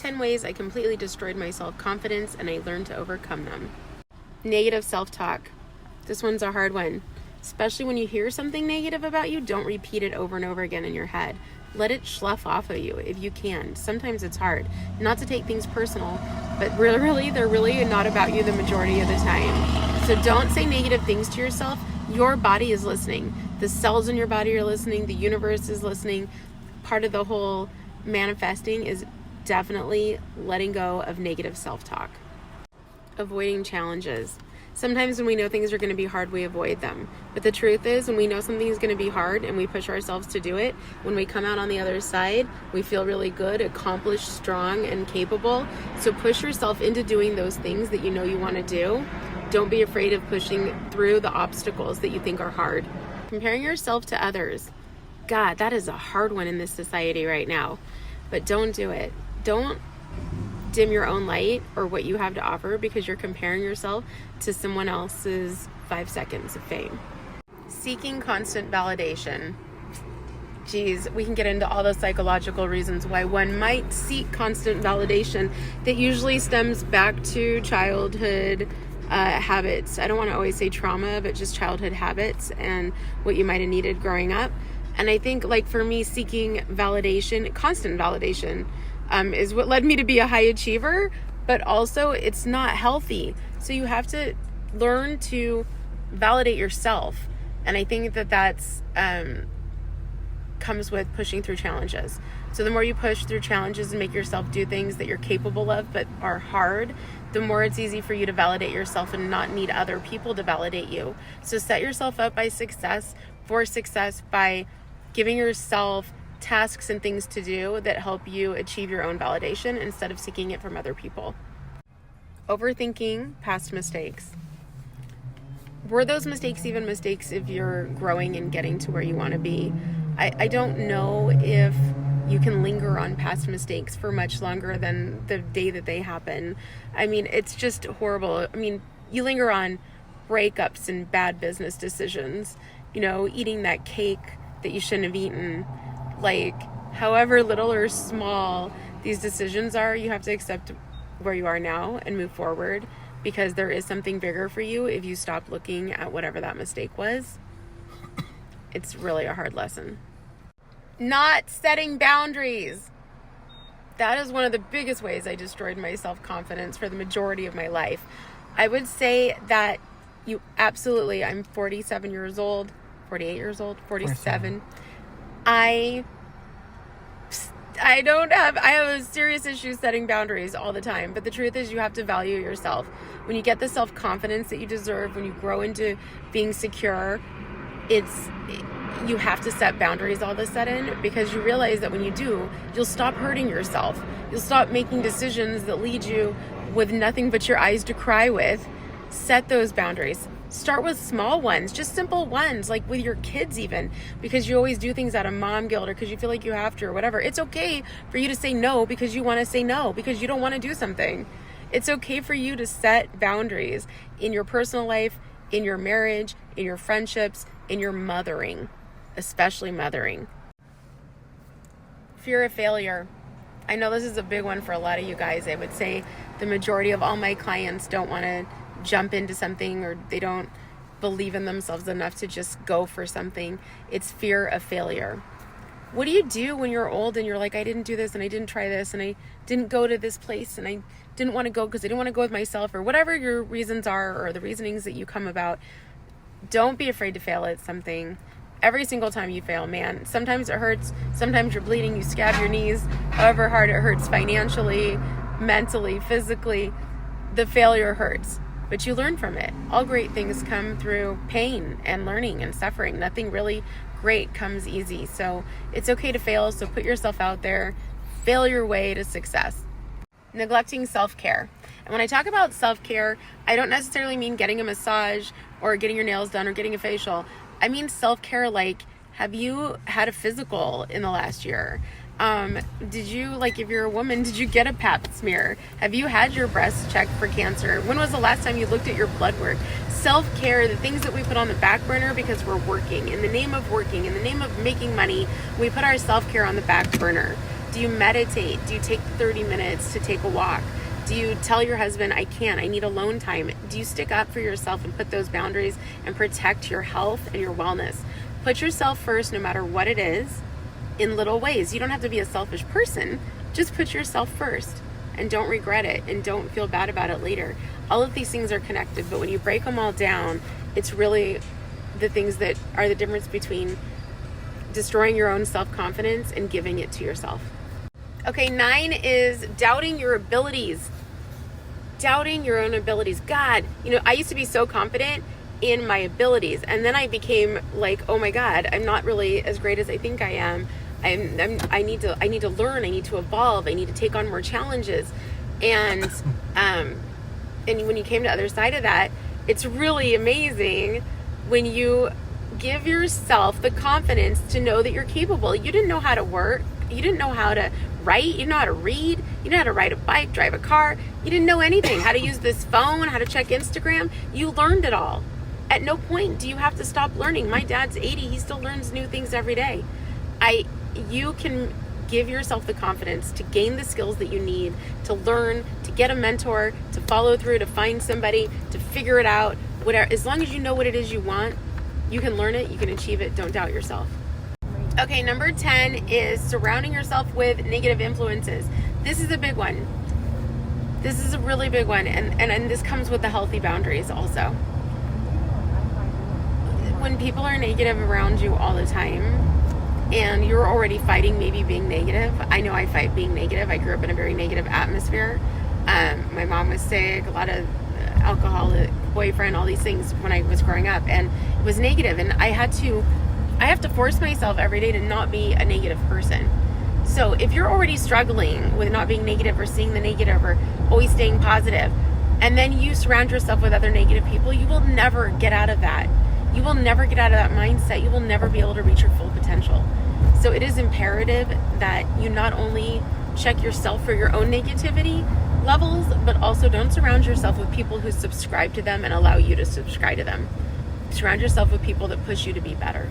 10 ways I completely destroyed my self-confidence and I learned to overcome them. Negative self-talk. This one's a hard one. Especially when you hear something negative about you, don't repeat it over and over again in your head. Let it slough off of you if you can. Sometimes it's hard not to take things personal, but really, they're really not about you the majority of the time. So don't say negative things to yourself. Your body is listening. The cells in your body are listening. The universe is listening. Part of the whole manifesting is definitely letting go of negative self-talk. Avoiding challenges. Sometimes when we know things are going to be hard, we avoid them. But the truth is, when we know something is going to be hard and we push ourselves to do it, when we come out on the other side, we feel really good, accomplished, strong, and capable. So push yourself into doing those things that you know you want to do. Don't be afraid of pushing through the obstacles that you think are hard. Comparing yourself to others. God, that is a hard one in this society right now. But don't do it. Don't dim your own light or what you have to offer because you're comparing yourself to someone else's 5 seconds of fame. Seeking constant validation. Geez, we can get into all the psychological reasons why one might seek constant validation. That usually stems back to childhood habits. I don't want to always say trauma, but just childhood habits and what you might have needed growing up. And I think, like, for me, seeking validation, constant validation, is what led me to be a high achiever, but also it's not healthy. So you have to learn to validate yourself. And I think that that's comes with pushing through challenges. So the more you push through challenges and make yourself do things that you're capable of but are hard, the more it's easy for you to validate yourself and not need other people to validate you. So set yourself up for success by giving yourself tasks and things to do that help you achieve your own validation instead of seeking it from other people. Overthinking past mistakes. Were those mistakes even mistakes if you're growing and getting to where you want to be? I don't know if you can linger on past mistakes for much longer than the day that they happen. I mean, it's just horrible. I mean, you linger on breakups and bad business decisions, eating that cake that you shouldn't have eaten. Like, however little or small these decisions are, you have to accept where you are now and move forward, because there is something bigger for you if you stop looking at whatever that mistake was. It's really a hard lesson. Not setting boundaries. That is one of the biggest ways I destroyed my self-confidence for the majority of my life. I would say that I'm 47 years old, 48 years old, 47. I have a serious issue setting boundaries all the time, but the truth is you have to value yourself. When you get the self-confidence that you deserve, when you grow into being secure, you have to set boundaries all of a sudden, because you realize that when you do, you'll stop hurting yourself. You'll stop making decisions that lead you with nothing but your eyes to cry with. Set those boundaries. Start with small ones, just simple ones, like with your kids even, because you always do things out of mom guilt or because you feel like you have to or whatever. It's okay for you to say no because you want to say no, because you don't want to do something. It's okay for you to set boundaries in your personal life, in your marriage, in your friendships, in your mothering, especially mothering. Fear of failure. I know this is a big one for a lot of you guys. I would say the majority of all my clients don't want to jump into something, or they don't believe in themselves enough to just go for something. It's fear of failure. What do you do when you're old and you're like, I didn't do this and I didn't try this and I didn't go to this place and I didn't want to go because I didn't want to go with myself, or whatever your reasons are or the reasonings that you come about? Don't be afraid to fail at something. Every single time you fail, man, sometimes it hurts, sometimes you're bleeding, you scab your knees, however hard it hurts financially, mentally, physically, the failure hurts. But you learn from it. All great things come through pain and learning and suffering. Nothing really great comes easy. So it's okay to fail. So put yourself out there. Fail your way to success. Neglecting self-care. And when I talk about self-care, I don't necessarily mean getting a massage or getting your nails done or getting a facial. I mean self-care like, have you had a physical in the last year? Did you, like, if you're a woman, did you get a pap smear? Have you had your breasts checked for cancer? When was the last time you looked at your blood work? Self-care, the things that we put on the back burner because we're working. In the name of working, in the name of making money, we put our self-care on the back burner. Do you meditate? Do you take 30 minutes to take a walk? Do you tell your husband, I can't, I need alone time? Do you stick up for yourself and put those boundaries and protect your health and your wellness? Put yourself first no matter what it is in little ways. You don't have to be a selfish person. Just put yourself first and don't regret it and don't feel bad about it later. All of these things are connected, but when you break them all down, it's really the things that are the difference between destroying your own self-confidence and giving it to yourself. Okay, 9 is doubting your abilities. Doubting your own abilities. God, I used to be so confident in my abilities, and then I became like, oh my God, I'm not really as great as I think I am. I need to learn. I need to evolve. I need to take on more challenges. And when you came to the other side of that, it's really amazing when you give yourself the confidence to know that you're capable. You didn't know how to work. You didn't know how to write. You didn't know how to read. You didn't know how to ride a bike, drive a car. You didn't know anything. How to use this phone, how to check Instagram. You learned it all. At no point do you have to stop learning. My dad's 80. He still learns new things every day. You can give yourself the confidence to gain the skills that you need, to learn, to get a mentor, to follow through, to find somebody, to figure it out. Whatever. As long as you know what it is you want, you can learn it, you can achieve it. Don't doubt yourself. Okay, number 10 is surrounding yourself with negative influences. This is a big one. This is a really big one, and this comes with the healthy boundaries also. When people are negative around you all the time, and you're already fighting maybe being negative. I know I fight being negative. I grew up in a very negative atmosphere. My mom was sick, a lot of alcoholic boyfriend, all these things when I was growing up, and it was negative, and I have to force myself every day to not be a negative person. So if you're already struggling with not being negative or seeing the negative or always staying positive, and then you surround yourself with other negative people, you will never get out of that. You will never get out of that mindset. You will never be able to reach your full potential. So it is imperative that you not only check yourself for your own negativity levels, but also don't surround yourself with people who subscribe to them and allow you to subscribe to them. Surround yourself with people that push you to be better.